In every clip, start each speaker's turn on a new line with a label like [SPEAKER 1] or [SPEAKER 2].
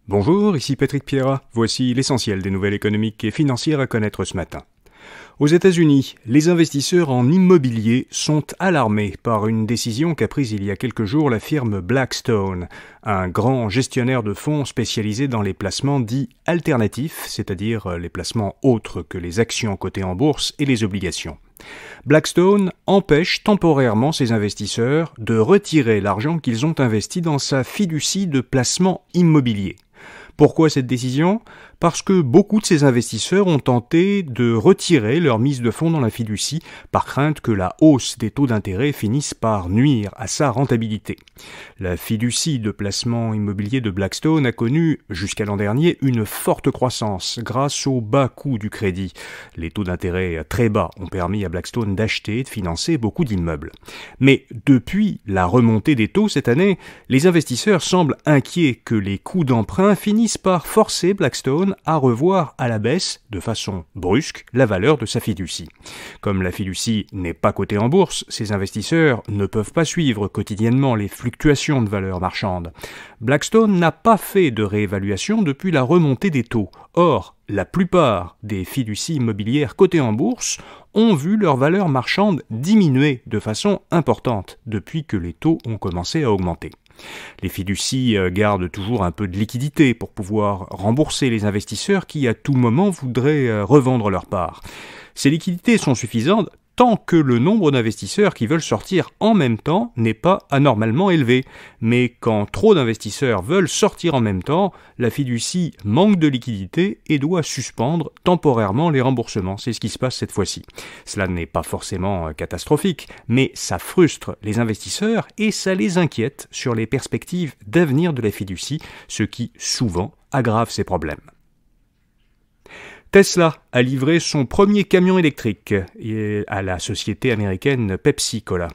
[SPEAKER 1] Bonjour, ici Patrick Piera. Voici l'essentiel des nouvelles économiques et financières à connaître ce matin. Aux États-Unis, les investisseurs en immobilier sont alarmés par une décision qu'a prise il y a quelques jours la firme Blackstone, un grand gestionnaire de fonds spécialisé dans les placements dits alternatifs, c'est-à-dire les placements autres que les actions cotées en bourse et les obligations. Blackstone empêche temporairement ses investisseurs de retirer l'argent qu'ils ont investi dans sa fiducie de placement immobilier. Pourquoi cette décision ? Parce que beaucoup de ces investisseurs ont tenté de retirer leur mise de fonds dans la fiducie par crainte que la hausse des taux d'intérêt finisse par nuire à sa rentabilité. La fiducie de placement immobilier de Blackstone a connu, jusqu'à l'an dernier, une forte croissance grâce au bas coût du crédit. Les taux d'intérêt très bas ont permis à Blackstone d'acheter et de financer beaucoup d'immeubles. Mais depuis la remontée des taux cette année, les investisseurs semblent inquiets que les coûts d'emprunt finissent par forcer Blackstone à revoir à la baisse, de façon brusque, la valeur de sa fiducie. Comme la fiducie n'est pas cotée en bourse, ces investisseurs ne peuvent pas suivre quotidiennement les fluctuations de valeur marchande. Blackstone n'a pas fait de réévaluation depuis la remontée des taux. Or, la plupart des fiducies immobilières cotées en bourse ont vu leur valeur marchande diminuer de façon importante depuis que les taux ont commencé à augmenter. Les fiducies gardent toujours un peu de liquidité pour pouvoir rembourser les investisseurs qui à tout moment voudraient revendre leur part. Ces liquidités sont suffisantes tant que le nombre d'investisseurs qui veulent sortir en même temps n'est pas anormalement élevé. Mais quand trop d'investisseurs veulent sortir en même temps, la fiducie manque de liquidité et doit suspendre temporairement les remboursements. C'est ce qui se passe cette fois-ci. Cela n'est pas forcément catastrophique, mais ça frustre les investisseurs et ça les inquiète sur les perspectives d'avenir de la fiducie, ce qui souvent aggrave ces problèmes. Tesla a livré son premier camion électrique à la société américaine Pepsi-Cola.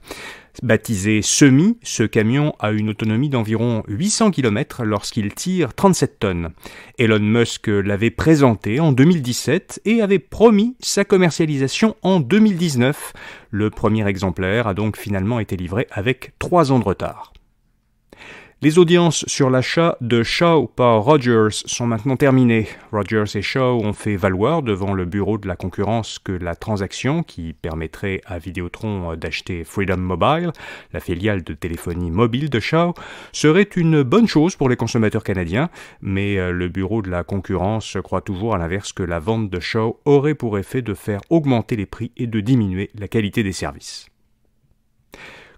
[SPEAKER 1] Baptisé Semi, ce camion a une autonomie d'environ 800 km lorsqu'il tire 37 tonnes. Elon Musk l'avait présenté en 2017 et avait promis sa commercialisation en 2019. Le premier exemplaire a donc finalement été livré avec 3 ans de retard. Les audiences sur l'achat de Shaw par Rogers sont maintenant terminées. Rogers et Shaw ont fait valoir devant le bureau de la concurrence que la transaction, qui permettrait à Vidéotron d'acheter Freedom Mobile, la filiale de téléphonie mobile de Shaw, serait une bonne chose pour les consommateurs canadiens, mais le bureau de la concurrence croit toujours à l'inverse que la vente de Shaw aurait pour effet de faire augmenter les prix et de diminuer la qualité des services.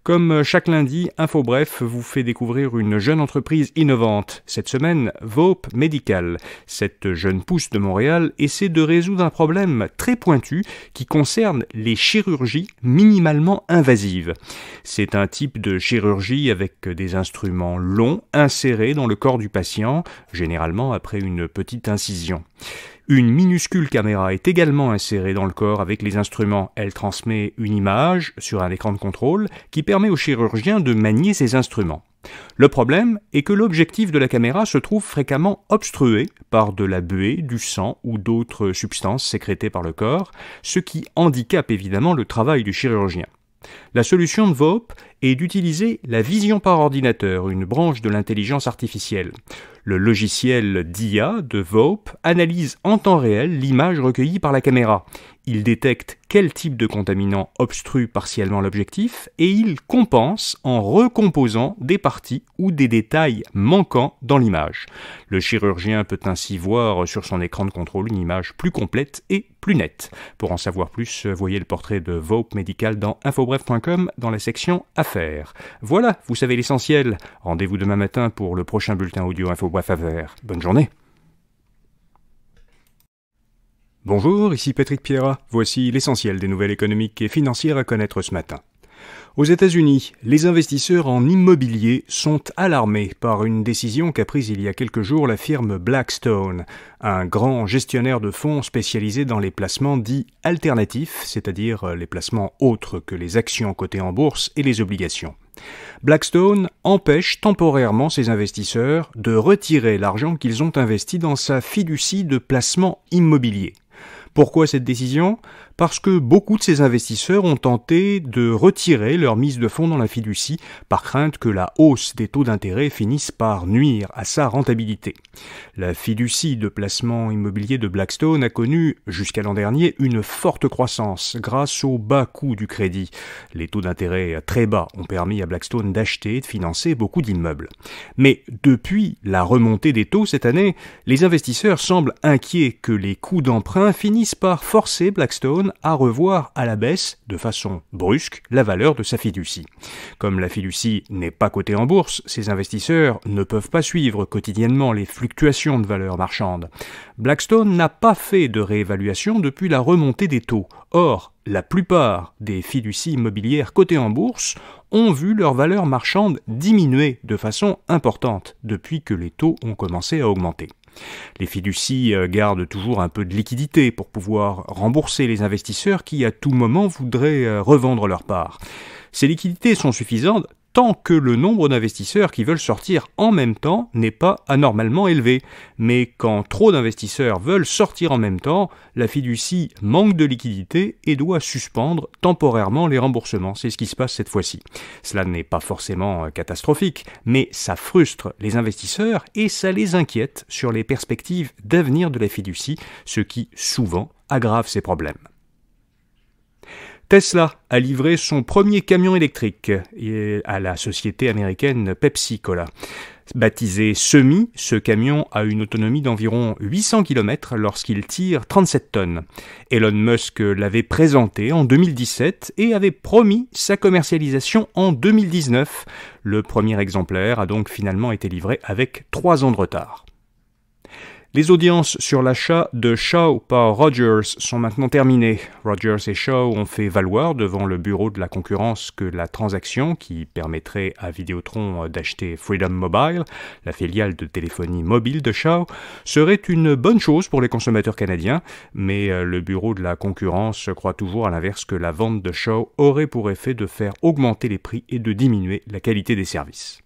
[SPEAKER 1] Comme chaque lundi, InfoBref vous fait découvrir une jeune entreprise innovante. Cette semaine, Vope Medical. Cette jeune pousse de Montréal essaie de résoudre un problème très pointu qui concerne les chirurgies minimalement invasives. C'est un type de chirurgie avec des instruments longs insérés dans le corps du patient, généralement après une petite incision. Une minuscule caméra est également insérée dans le corps avec les instruments. Elle transmet une image sur un écran de contrôle qui permet au chirurgien de manier ses instruments. Le problème est que l'objectif de la caméra se trouve fréquemment obstrué par de la buée, du sang ou d'autres substances sécrétées par le corps, ce qui handicape évidemment le travail du chirurgien. La solution de Vope est d'utiliser la vision par ordinateur, une branche de l'intelligence artificielle. Le logiciel d'IA de Vope analyse en temps réel l'image recueillie par la caméra. Il détecte quel type de contaminant obstrue partiellement l'objectif et il compense en recomposant des parties ou des détails manquants dans l'image. Le chirurgien peut ainsi voir sur son écran de contrôle une image plus complète et plus nette. Pour en savoir plus, voyez le portrait de Vope Medical dans infobref.com dans la section Affaires. Voilà, vous savez l'essentiel. Rendez-vous demain matin pour le prochain bulletin audio InfoBref Affaires. Bonne journée. Bonjour, ici Patrick Piera. Voici l'essentiel des nouvelles économiques et financières à connaître ce matin. Aux États-Unis, les investisseurs en immobilier sont alarmés par une décision qu'a prise il y a quelques jours la firme Blackstone, un grand gestionnaire de fonds spécialisé dans les placements dits alternatifs, c'est-à-dire les placements autres que les actions cotées en bourse et les obligations. Blackstone empêche temporairement ses investisseurs de retirer l'argent qu'ils ont investi dans sa fiducie de placement immobilier. Pourquoi cette décision ? Parce que beaucoup de ces investisseurs ont tenté de retirer leur mise de fonds dans la fiducie par crainte que la hausse des taux d'intérêt finisse par nuire à sa rentabilité. La fiducie de placement immobilier de Blackstone a connu, jusqu'à l'an dernier, une forte croissance grâce au bas coût du crédit. Les taux d'intérêt très bas ont permis à Blackstone d'acheter et de financer beaucoup d'immeubles. Mais depuis la remontée des taux cette année, les investisseurs semblent inquiets que les coûts d'emprunt finissent par forcer Blackstone à revoir à la baisse, de façon brusque, la valeur de sa fiducie. Comme la fiducie n'est pas cotée en bourse, ces investisseurs ne peuvent pas suivre quotidiennement les fluctuations de valeur marchande. Blackstone n'a pas fait de réévaluation depuis la remontée des taux. Or, la plupart des fiducies immobilières cotées en bourse ont vu leur valeur marchande diminuer de façon importante depuis que les taux ont commencé à augmenter. Les fiducies gardent toujours un peu de liquidité pour pouvoir rembourser les investisseurs qui à tout moment voudraient revendre leur part. Ces liquidités sont suffisantes tant que le nombre d'investisseurs qui veulent sortir en même temps n'est pas anormalement élevé. Mais quand trop d'investisseurs veulent sortir en même temps, la fiducie manque de liquidité et doit suspendre temporairement les remboursements. C'est ce qui se passe cette fois-ci. Cela n'est pas forcément catastrophique, mais ça frustre les investisseurs et ça les inquiète sur les perspectives d'avenir de la fiducie, ce qui souvent aggrave ces problèmes. Tesla a livré son premier camion électrique à la société américaine Pepsi-Cola. Baptisé Semi, ce camion a une autonomie d'environ 800 km lorsqu'il tire 37 tonnes. Elon Musk l'avait présenté en 2017 et avait promis sa commercialisation en 2019. Le premier exemplaire a donc finalement été livré avec 3 ans de retard. Les audiences sur l'achat de Shaw par Rogers sont maintenant terminées. Rogers et Shaw ont fait valoir devant le bureau de la concurrence que la transaction, qui permettrait à Vidéotron d'acheter Freedom Mobile, la filiale de téléphonie mobile de Shaw, serait une bonne chose pour les consommateurs canadiens, mais le bureau de la concurrence croit toujours à l'inverse que la vente de Shaw aurait pour effet de faire augmenter les prix et de diminuer la qualité des services.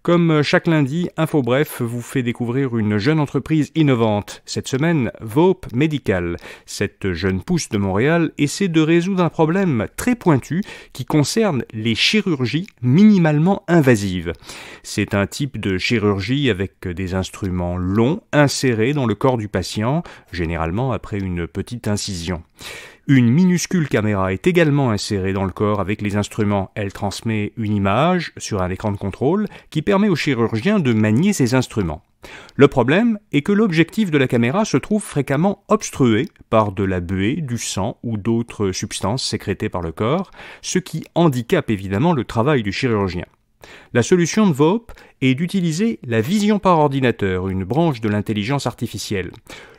[SPEAKER 1] Comme chaque lundi, InfoBref vous fait découvrir une jeune entreprise innovante. Cette semaine, Vope Medical. Cette jeune pousse de Montréal essaie de résoudre un problème très pointu qui concerne les chirurgies minimalement invasives. C'est un type de chirurgie avec des instruments longs insérés dans le corps du patient, généralement après une petite incision. Une minuscule caméra est également insérée dans le corps avec les instruments. Elle transmet une image sur un écran de contrôle qui permet au chirurgien de manier ses instruments. Le problème est que l'objectif de la caméra se trouve fréquemment obstrué par de la buée, du sang ou d'autres substances sécrétées par le corps, ce qui handicape évidemment le travail du chirurgien. La solution de Vope est d'utiliser la vision par ordinateur, une branche de l'intelligence artificielle.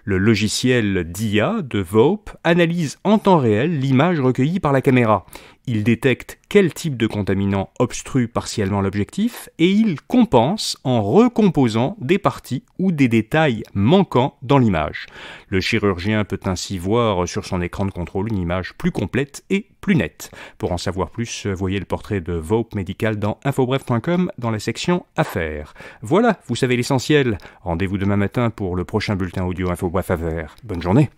[SPEAKER 1] Le logiciel d'IA de Vope analyse en temps réel l'image recueillie par la caméra. Il détecte quel type de contaminant obstrue partiellement l'objectif et il compense en recomposant des parties ou des détails manquants dans l'image. Le chirurgien peut ainsi voir sur son écran de contrôle une image plus complète et plus nette. Pour en savoir plus, voyez le portrait de Vope Medical dans infobref.com dans la section Affaires. Voilà, vous savez l'essentiel. Rendez-vous demain matin pour le prochain bulletin audio InfoBref Affaires. Bonne journée.